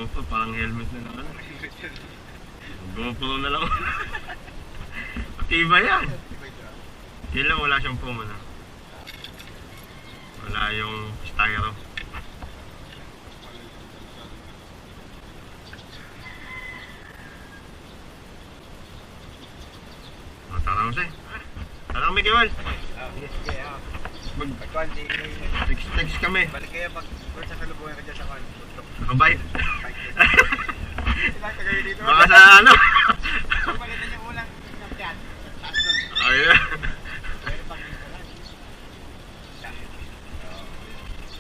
GoPro, parang helmet na naman. GoPro na lang. Tiba yan. Yun lang, wala siyang foam, ano. Wala yung styro. Tara mo siya. Tara kami, Kewal. Text kami. Balik kayo pag sa kalubuhan ka dyan sa kan. Nakabay. Baka sa ano? Pagpalitan niyo ulang kapyan. Ayun.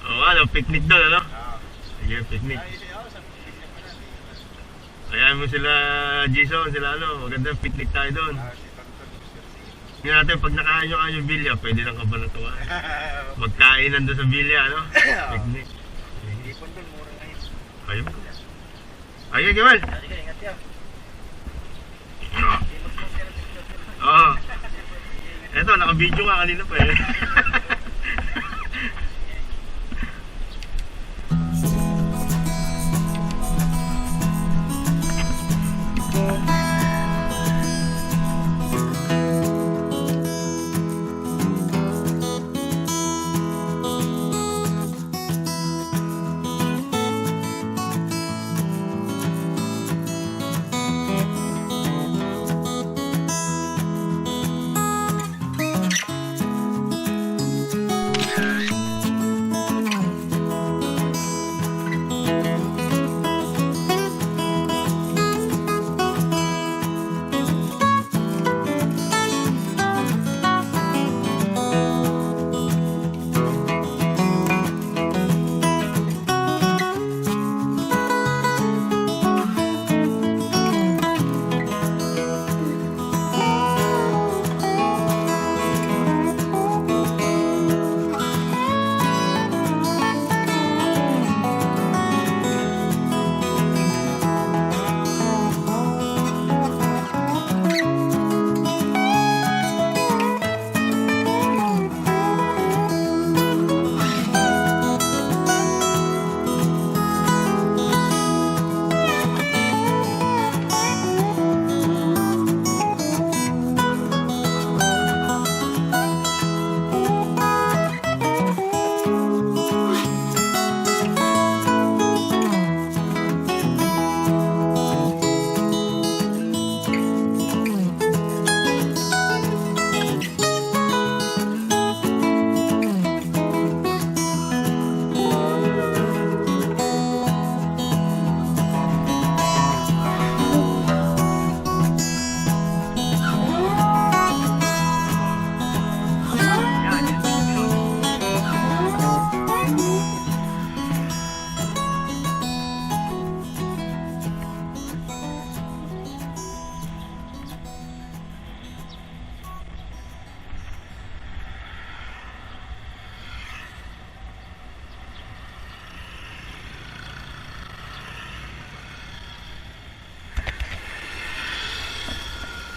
Oo, ano, picnic doon, ano? Sige, picnic. Ayan mo sila, Jason, sila ano, maganda picnic tayo doon. Tingnan natin, pag nakain nyo kayo bilya, pwede lang ka ba na ito? Magkainan doon sa bilya, ano? Picnic. Ipon doon, mura ngayon. Ayun. Ayun, Kemal. Sige, ingat yan. Oo. Eto, naka-video nga kanina pa eh.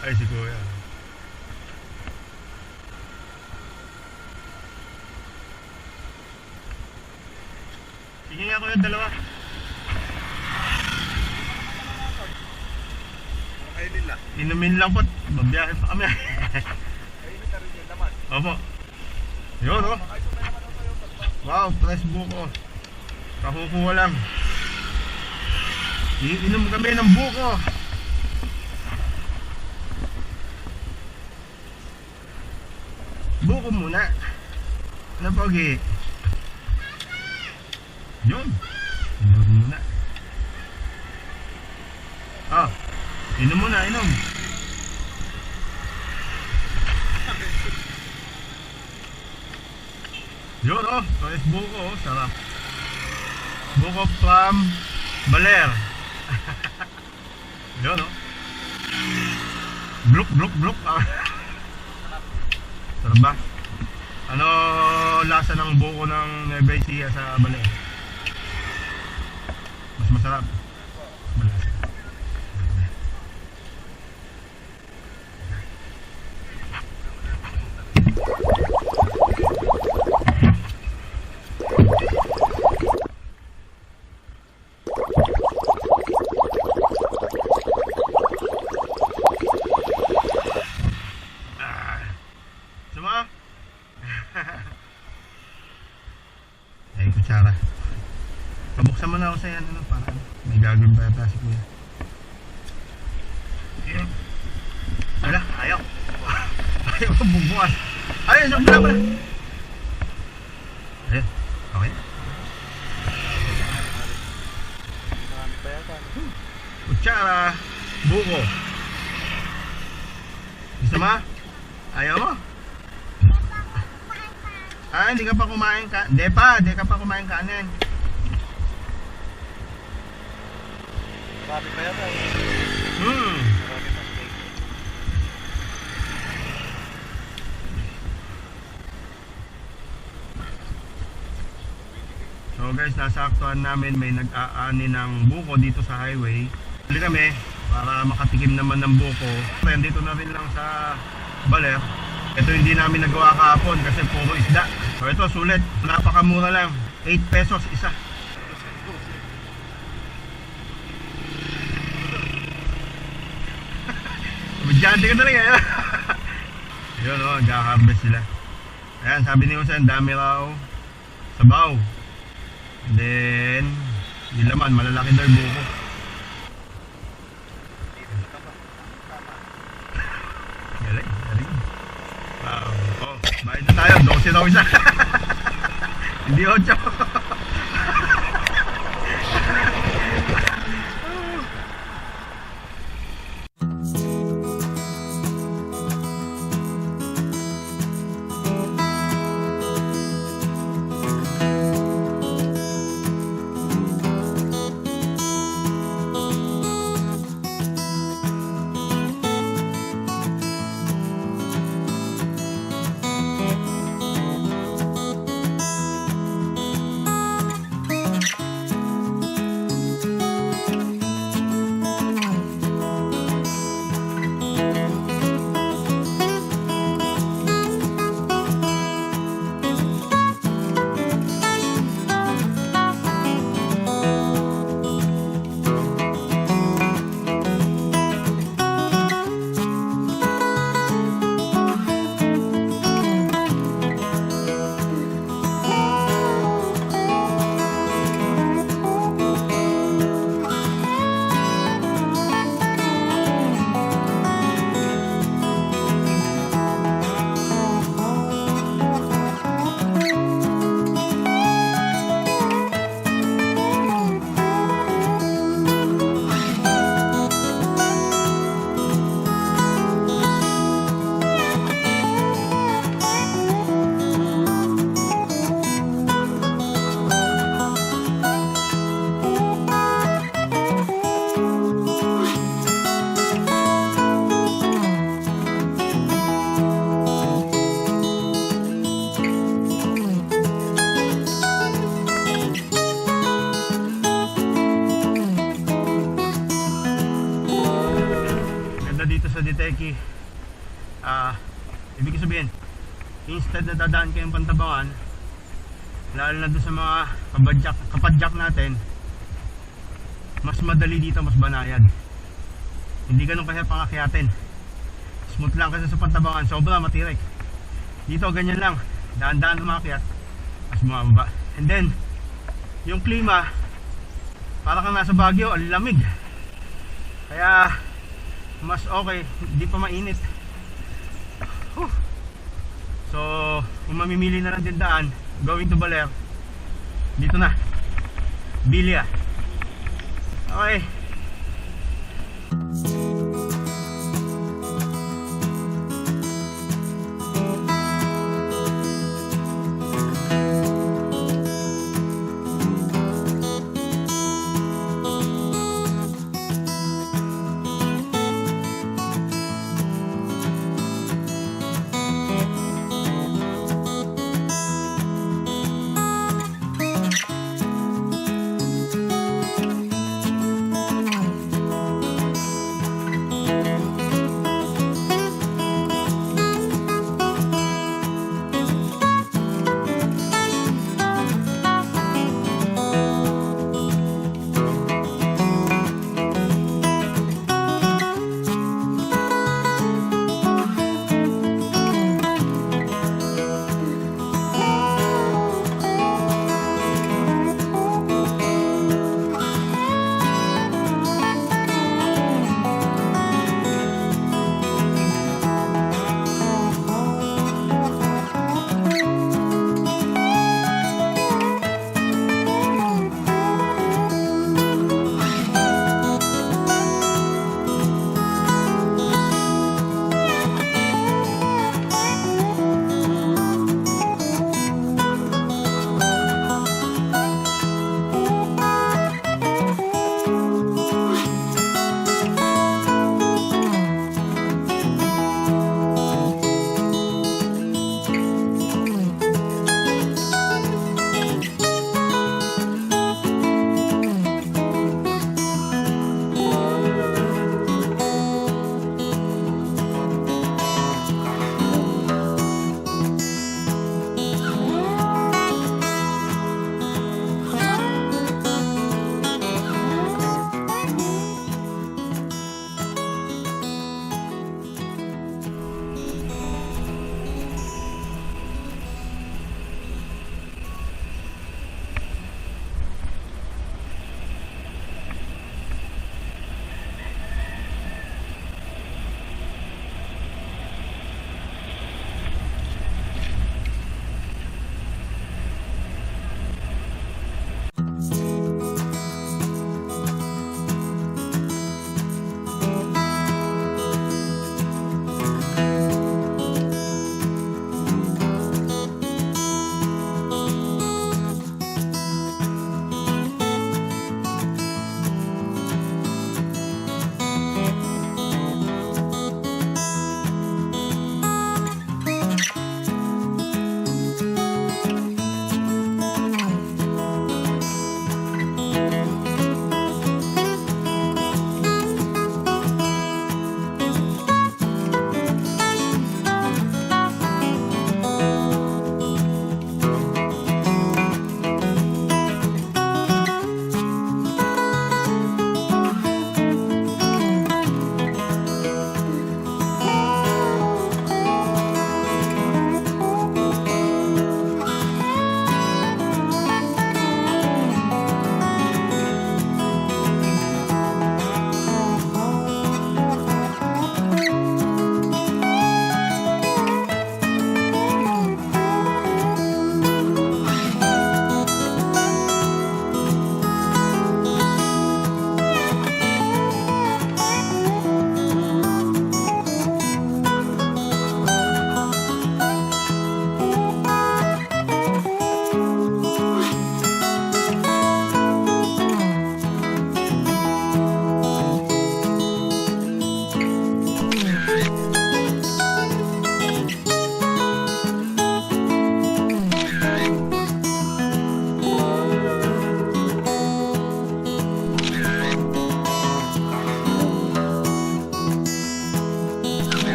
Ay, si Kuya. Sige nga Kuya, dalawa. Kainin lang. Inumin lang po, babiyahe pa kami. Kainin ka rin yung laman. Opo. Yun, oh. Wow, fresh buko. Kakukuha lang. Iinom kami ng buko. Buko muna. Ano pogi? Yun. Inom muna. Oh. Inom muna, inom. Yun oh. Fresh buko oh. Sarap. Buko from BaLer. Yun oh. Bluk, bluk, bluk. Sarap ba? Ano lasa ng buko ng Nueva Ecija sa BaLer? Mas masarap. Malasa. kutsara. Pabuksan mo na ako sa yan, ano, para may gagawin pa yata si kuya. Ayun. Wala, ayaw. Ayaw ko bubukas. Ayun, sa pala pala. Ayun, okay. Marami pa yata. Kutsara, buko. Gusto mo? Ayaw mo? Ah, hindi ka pa kumain ka. Hindi ka pa kumain kanin. Marami pa yata. Hmm. Marami pa steak. So guys, nasaktuhan namin may nag-aani ng buko dito sa highway. Huli kami para makatikim naman ng buko. Dito na rin lang sa BaLer. Ito hindi namin nagawa kahapon kasi puro isda. So ito sulit, napakamura lang, 8 pesos isa. Madyante ka talaga yan. Yun o, nag-harvest sila. Ayan, sabi ni Jose, dami raw sabaw. And then yung laman, malalaki daw yung buko. Galing, galing. Wow. Oh, bayad na tayo, 12 daw isa. Hindi 8. Ecija, ibig sabihin instead na dadaan kayong Pantabangan, lalo na doon sa mga kapadyak natin, mas madali dito, mas banayad, hindi ganun kahirap pangakyatin, smooth lang kasi sa Pantabangan sobra matirik. Dito ganyan lang, daan-daan umakyat mas bumababa. And then yung klima para kang nasa Baguio, ang lamig, kaya mas okay, hindi pa mainit. So kung mamimili na lang din daan going to BaLer, dito na Bilya. Okay.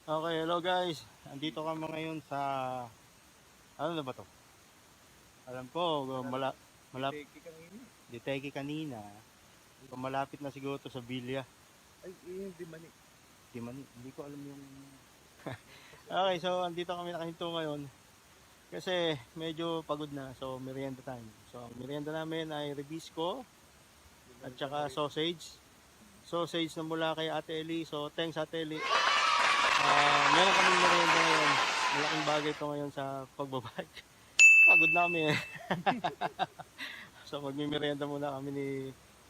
Okay, hello guys. Andito kami ngayon sa ano na ba to? Alam ko, malapit Diteki kanina. Malapit na siguro to sa Bilya. Ay, yung Dimani. Hindi ko alam yung Okay, so andito kami nakahinto ngayon. Kasi medyo pagod na. So merienda time. So ang merienda namin ay rebisco at saka sausage. Sausage na mula kay Ate Eli. So thanks Ate Eli. Meron kaming merienda ngayon. Malaking bagay ito ngayon sa pagbabike. Pagod na kami eh. So magmimerienda muna kami ni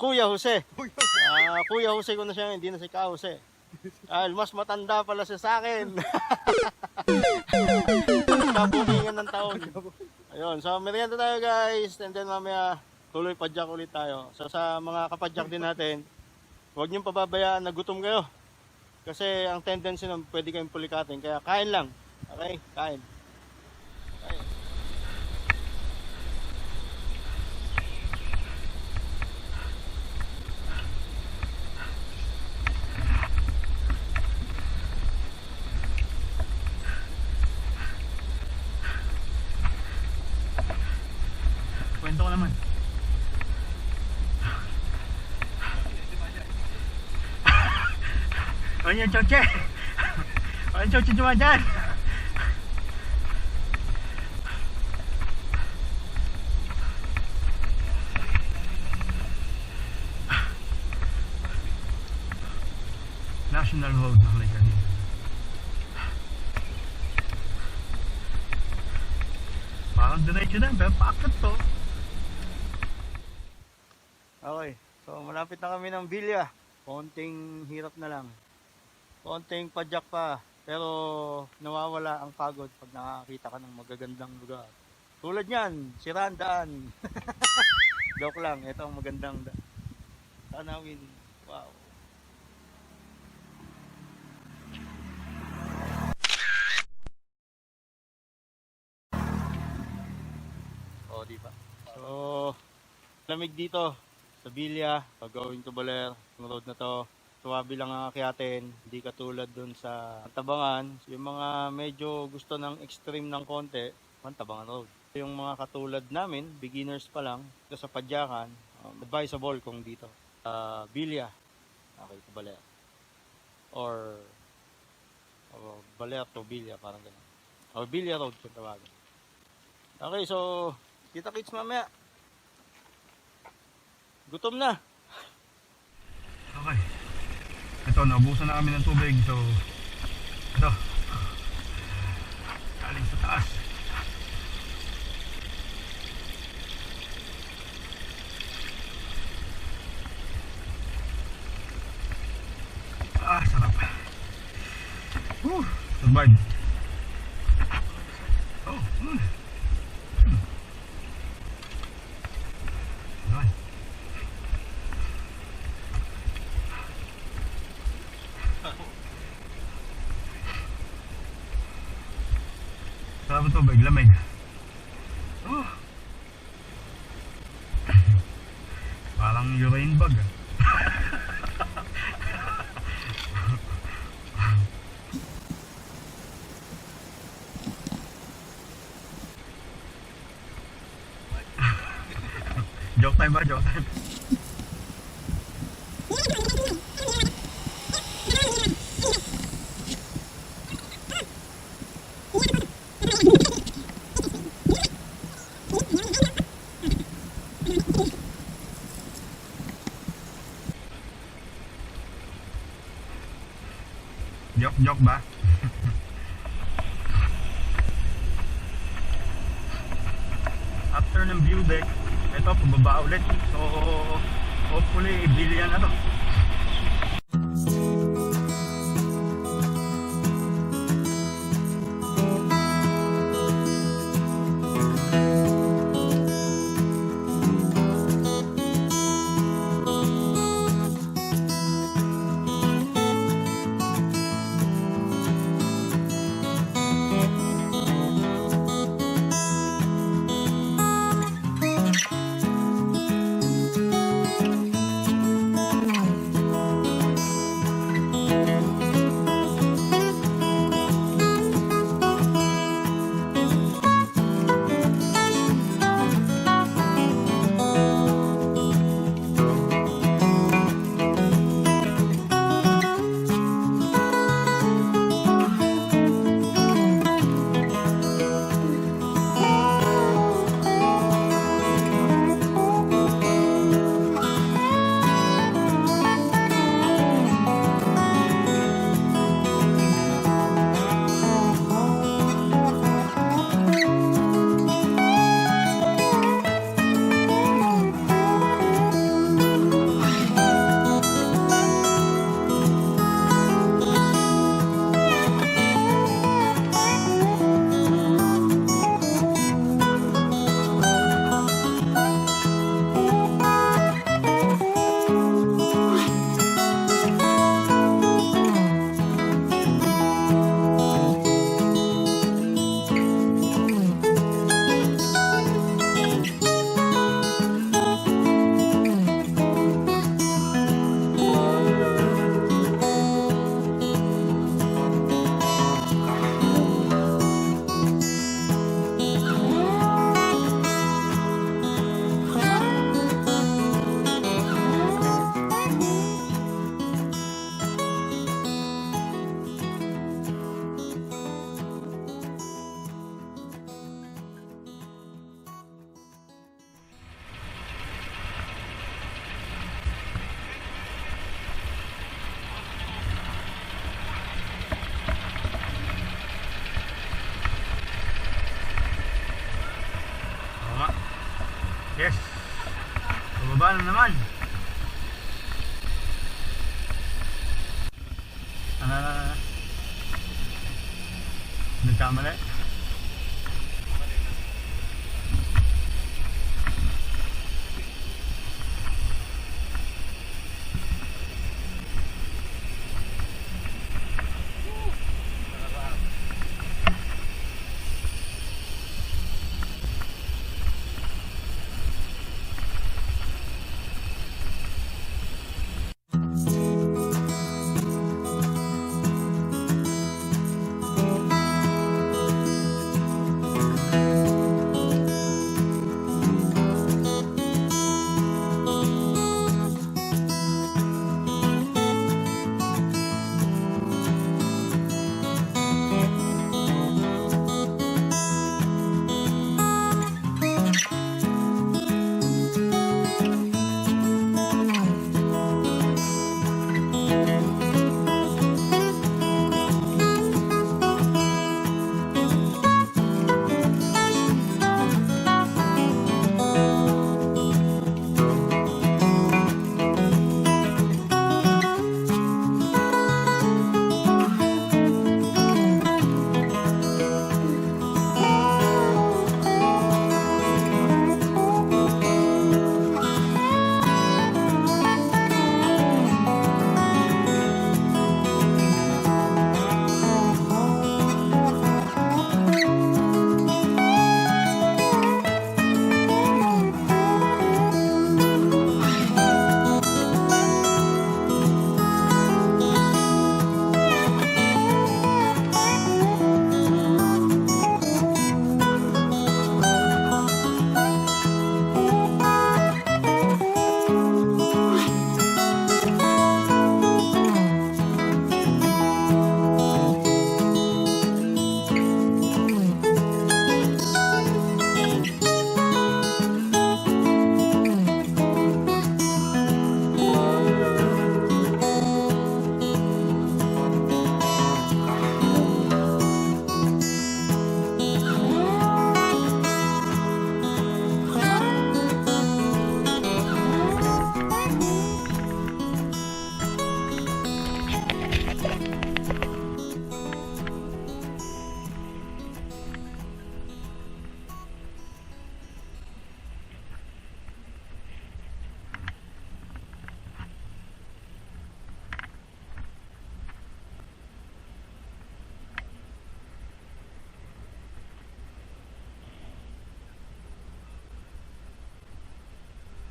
Kuya Jose. Kuya Jose ko na siya, hindi na si Ka Jose. Mas matanda pala siya sa akin. Kabukingan ng taon. Ayun, so merienda tayo guys. And then mamaya tuloy padyak ulit tayo. So sa mga kapadyak din natin, huwag niyong pababayaan na gutom kayo. Kasi ang tendency nun, pwede kayong pulikatin. Kaya kain lang. Okay? Kain. Kwento ko naman. Ano yung choche? Ano yung choche cuma dyan? National Road na kami kanina. Parang diretso na, pero paakit to. Okay, so malapit na kami ng Bilya. Konting hirap na lang. Konting padyak pa. Pero nawawala ang pagod pag nakakita ka ng magagandang lugar. Tulad niyan, siraan daan. Joke lang, ito ang magandang daan. Tanawin, wow. O, diba? So, lamig dito sa Bilya, pag going to BaLer, yung road na to, suwabe lang ang akyatin, hindi katulad dun sa Tabangan. Yung mga medyo gusto ng extreme ng konti, Tabangan Road. Yung mga katulad namin, beginners pa lang, ito sa padyakan, advisable kung dito. Bilya, okay, to BaLer. Or BaLer to Bilya, parang gano'n. O Bilya Road kung tawagan. Okay, so kita-kits mamaya. Gutom na. Okay. Ito, naubusan na kami ng tubig. So, ito. Galing sa taas. Sarap. Survive. Oh, Ayan. Sarap ang tubig, lamig. Parang urine bag. Joke time ba? Joke time. Joke ba? After ng view deck, ito pababa ulit. So hopefully bilyan na to. baba na naman. Nagkamali.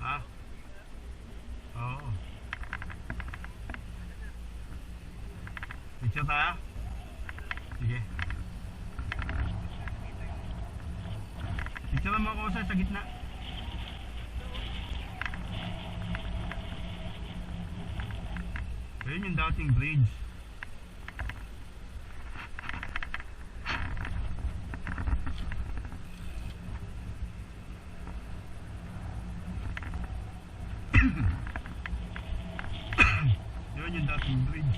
Ha? Oo. Picture tayo? Sige. Picture mo ako sa gitna. Ayun yung dating bridge. Yun yung dating bridge.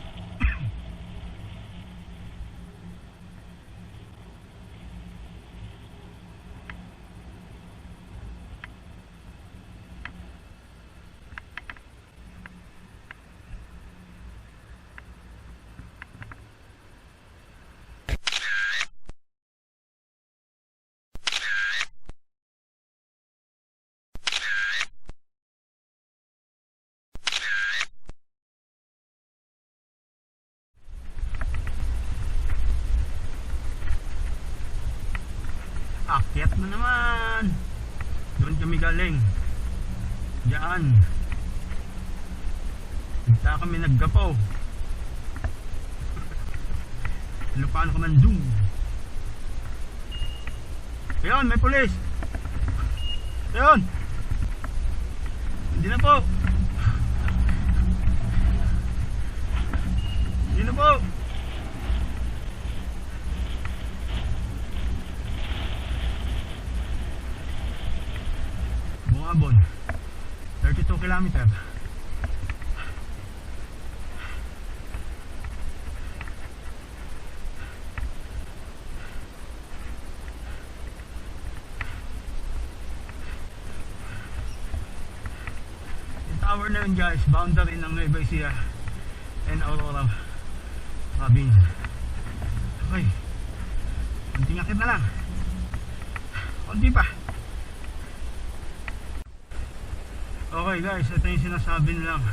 Akyat na naman. Doon kami galing. Diyan. Bigla kami naggapaw. Lupaan ko man zoom. Ayun, may pulis. Ayun. Hindi na po. Hindi na po. Bungabon 32 kilometer. tower na yun guys, boundary ng Nueva Ecija and Aurora province. Okay, konting akit na lang, konti pa. Okay guys, ito yung sinasabi nilang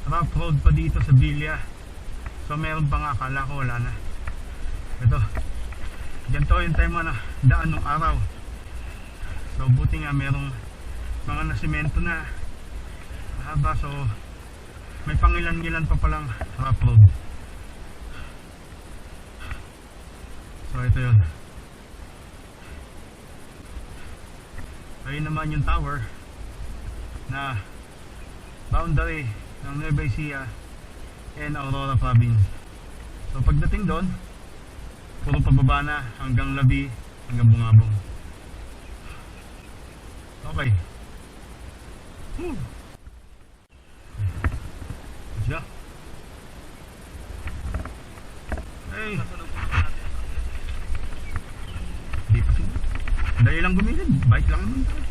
rough road pa dito sa Villa. So meron pa nga, akala ko wala na. Ito, ganito yung time na daan ng araw. So buti nga merong mga nasimento na haba, so may pangilan-ngilan pa palang rough road. So ito yun. Ayun naman yung tower na boundary ng Nueva Ecija and Aurora province. So pagdating doon, puro pababa na hanggang Labi, hanggang Bungabong. Okay. Siya. Hey. Hindi pa siguro. Dahil lang gumilid, bike lang naman tayo.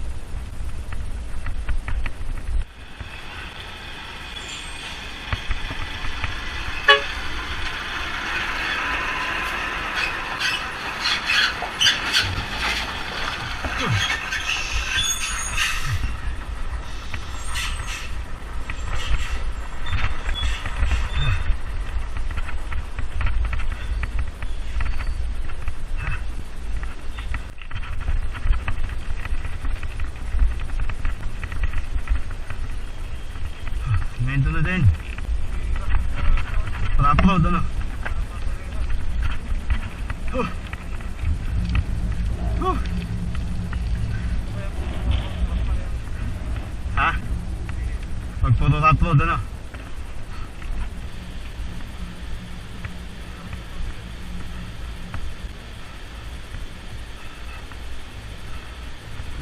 Mento na din. Rough road, ano? Ha? Pag puro rough road, ano?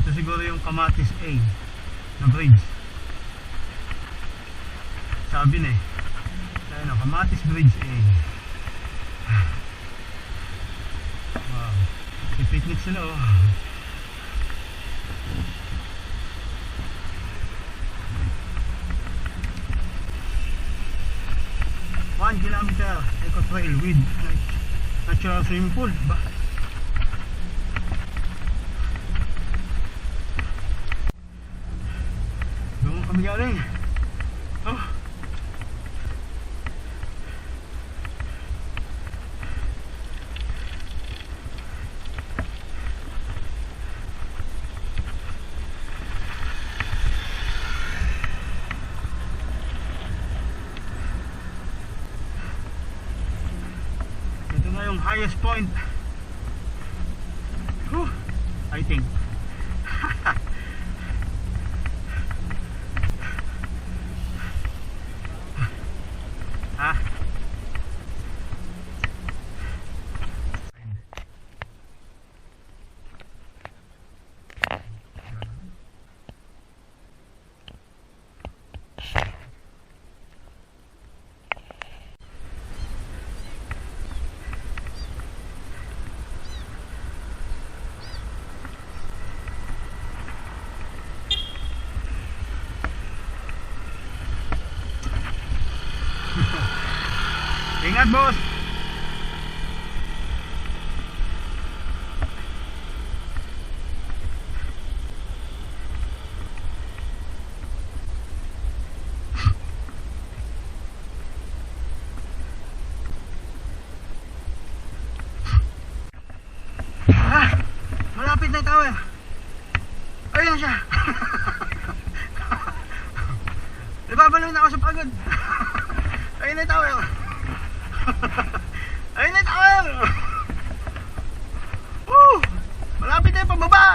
Ito siguro yung Kamatis A na bridge. Sabi na eh. Ayun o, Kamatis Bridge A. Wow. Pipiknik sila oh. One kilometer eco trail with natural swimming pool. Ba? Doon kami galing. Oh. Yung highest point, I think. Ha? Ingat bos. Malapit na yung tower. Ayun na siya. Nababalaw na ako sa pagod. Ayun na yung tower. Ayun na yung tower. Malapit na yung pababa.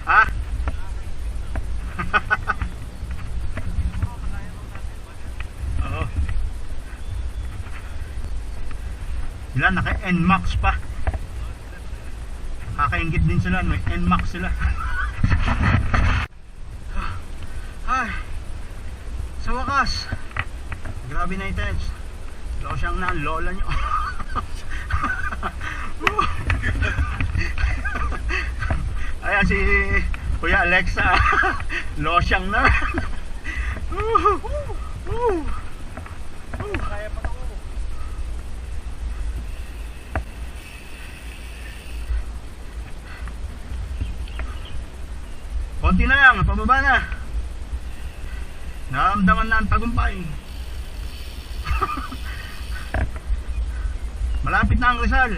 Ha? Oo. Sila naka-NMAX pa. Kakaingit din sila, may NMAX sila. Ay, sa wakas Grabe na i-text. Losyang na ang lola nyo. Ayan si Kuya Alexa. Losyang na. Kaya pa ako. Konti na lang, pababa na. Naramdaman na ang tagumpay. Malapit na ang Rizal.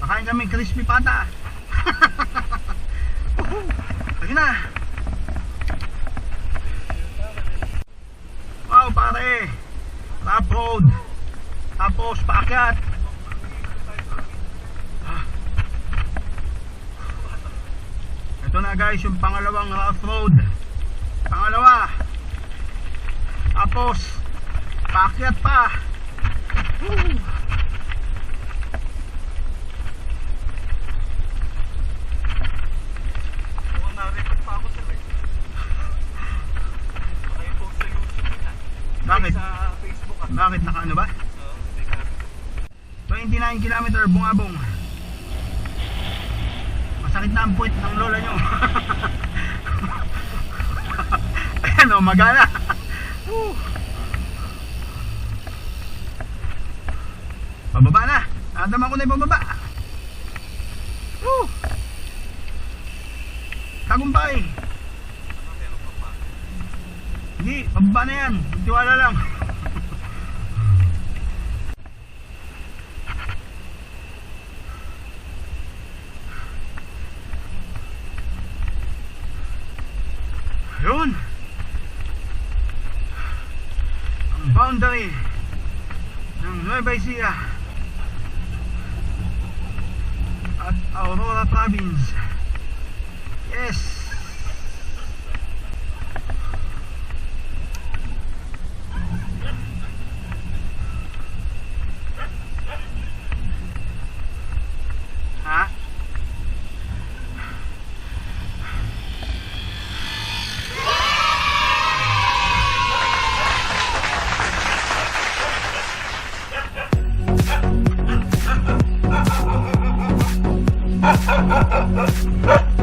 Pakain kami crispy pata. Lagi na. Wow pare. Top road. Tapos paakyat. Ito na guys yung pangalawang rough road. Pangalawa. Tapos paakyat pa. Mukhang na-record pa ako sir. Naka-post sa YouTube nila. Bakit? Sa Facebook ah. Bakit nakaano ba? Oo, teka. 29 km bungabong. Masakit na ang puwet ng lola nyo. Ayan o, magana. Pababa na. Nadama ko na yung pababa. Tagumpay. Meron pa pa. Hindi, pababa na yan. Tiwala lang. Ayun. Ang boundary ng Nueva Ecija at Aurora Province. Yes. Ha? Ha ha ha ha!